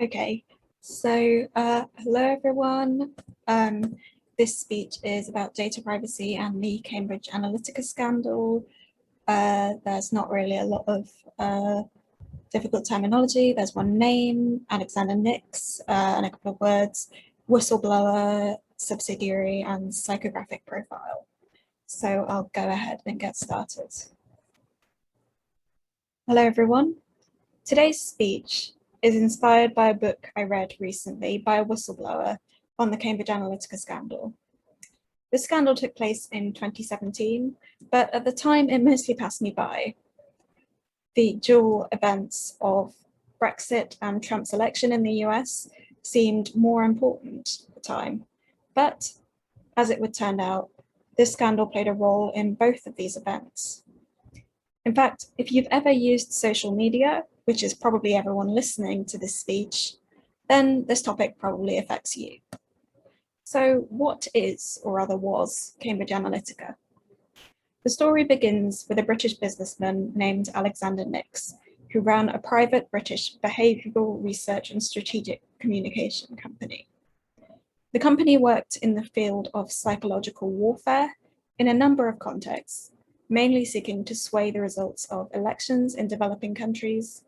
Okay, so hello everyone. This speech is about data privacy and the Cambridge Analytica scandal. There's not really a lot of difficult terminology. There's one name, Alexander Nix, and a couple of words, whistleblower, subsidiary, and psychographic profile. So I'll go ahead and get started. Hello everyone. Today's speech is inspired by a book I read recently by a whistleblower on the Cambridge Analytica scandal. The scandal took place in 2017, but at the time it mostly passed me by. The dual events of Brexit and Trump's election in the US seemed more important at the time, but as it would turn out, this scandal played a role in both of these events. In fact, if you've ever used social media, which is probably everyone listening to this speech, then this topic probably affects you. So what is, or rather was, Cambridge Analytica? The story begins with a British businessman named Alexander Nix, who ran a private British behavioural research and strategic communication company. The company worked in the field of psychological warfare in a number of contexts, mainly seeking to sway the results of elections in developing countries,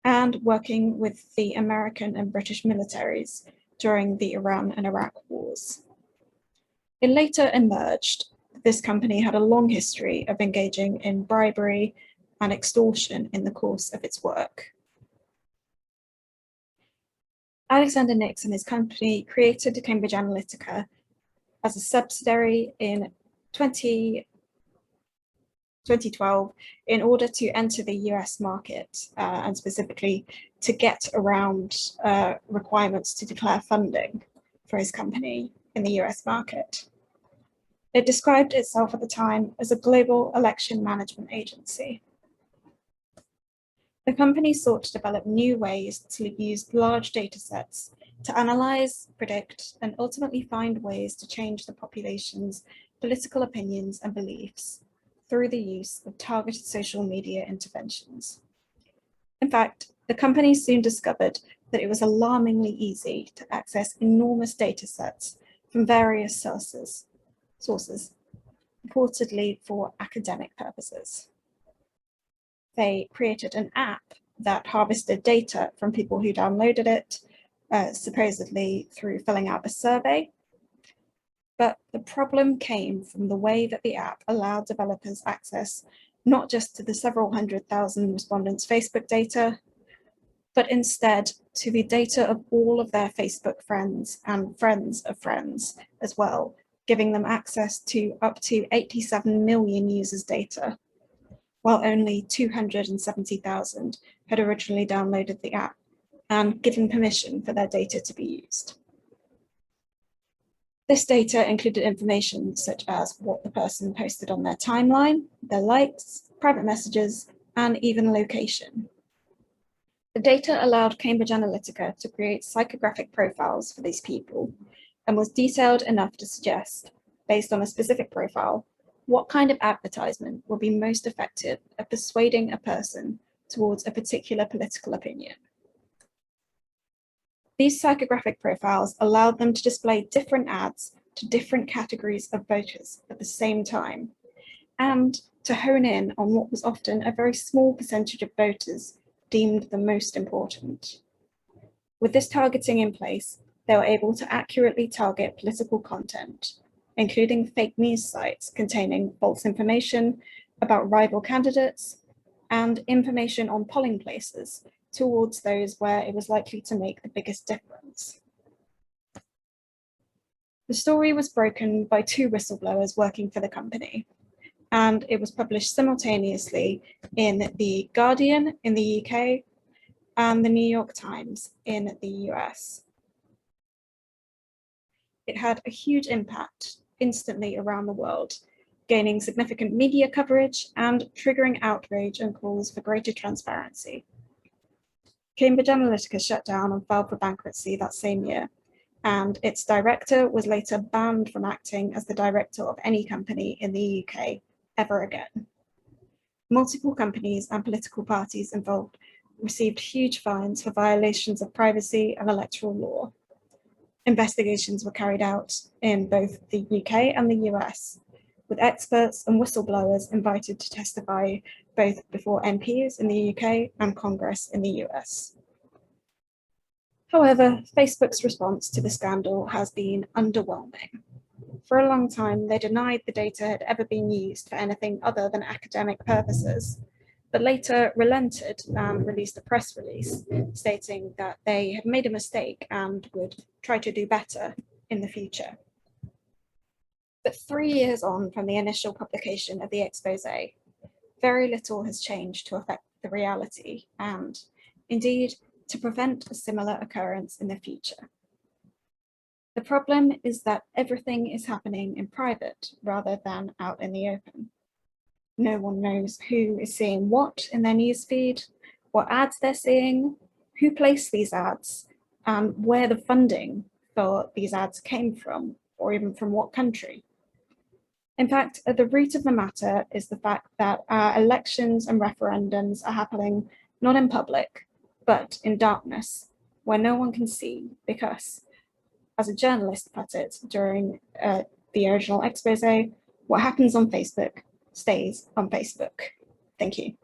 and working with the American and British militaries during the Iran and Iraq wars. It later emerged that this company had a long history of engaging in bribery and extortion in the course of its work. Alexander Nix and his company created Cambridge Analytica as a subsidiary in 2012 in order to enter the US market and specifically to get around requirements to declare funding for his company in the US market. It described itself at the time as a global election management agency. The company sought to develop new ways to use large data sets to analyze, predict, and ultimately find ways to change the population's political opinions and beliefs through the use of targeted social media interventions. In fact, the company soon discovered that it was alarmingly easy to access enormous data sets from various sources, reportedly for academic purposes. They created an app that harvested data from people who downloaded it, supposedly through filling out a survey. But the problem came from the way that the app allowed developers access not just to the several 100,000 respondents' Facebook data, but instead to the data of all of their Facebook friends and friends of friends as well, giving them access to up to 87 million users' data, while only 270,000 had originally downloaded the app and given permission for their data to be used. This data included information such as what the person posted on their timeline, their likes, private messages, and even location. The data allowed Cambridge Analytica to create psychographic profiles for these people and was detailed enough to suggest, based on a specific profile, what kind of advertisement will be most effective at persuading a person towards a particular political opinion. These psychographic profiles allowed them to display different ads to different categories of voters at the same time, and to hone in on what was often a very small percentage of voters deemed the most important. With this targeting in place, they were able to accurately target political content, including fake news sites containing false information about rival candidates and information on polling places towards those where it was likely to make the biggest difference. The story was broken by two whistleblowers working for the company, and it was published simultaneously in The Guardian in the UK and the New York Times in the US. It had a huge impact instantly around the world, gaining significant media coverage and triggering outrage and calls for greater transparency. Cambridge Analytica shut down and filed for bankruptcy that same year, and its director was later banned from acting as the director of any company in the UK ever again. Multiple companies and political parties involved received huge fines for violations of privacy and electoral law. Investigations were carried out in both the UK and the US, with experts and whistleblowers invited to testify both before MPs in the UK and Congress in the US. However, Facebook's response to the scandal has been underwhelming. For a long time, they denied the data had ever been used for anything other than academic purposes, but later relented and released a press release stating that they had made a mistake and would try to do better in the future. But 3 years on from the initial publication of the expose, very little has changed to affect the reality and, indeed, to prevent a similar occurrence in the future. The problem is that everything is happening in private rather than out in the open. No one knows who is seeing what in their newsfeed, what ads they're seeing, who placed these ads, and where the funding for these ads came from, or even from what country. In fact, at the root of the matter is the fact that our elections and referendums are happening not in public, but in darkness, where no one can see, because, as a journalist put it during the original expose, what happens on Facebook stays on Facebook. Thank you.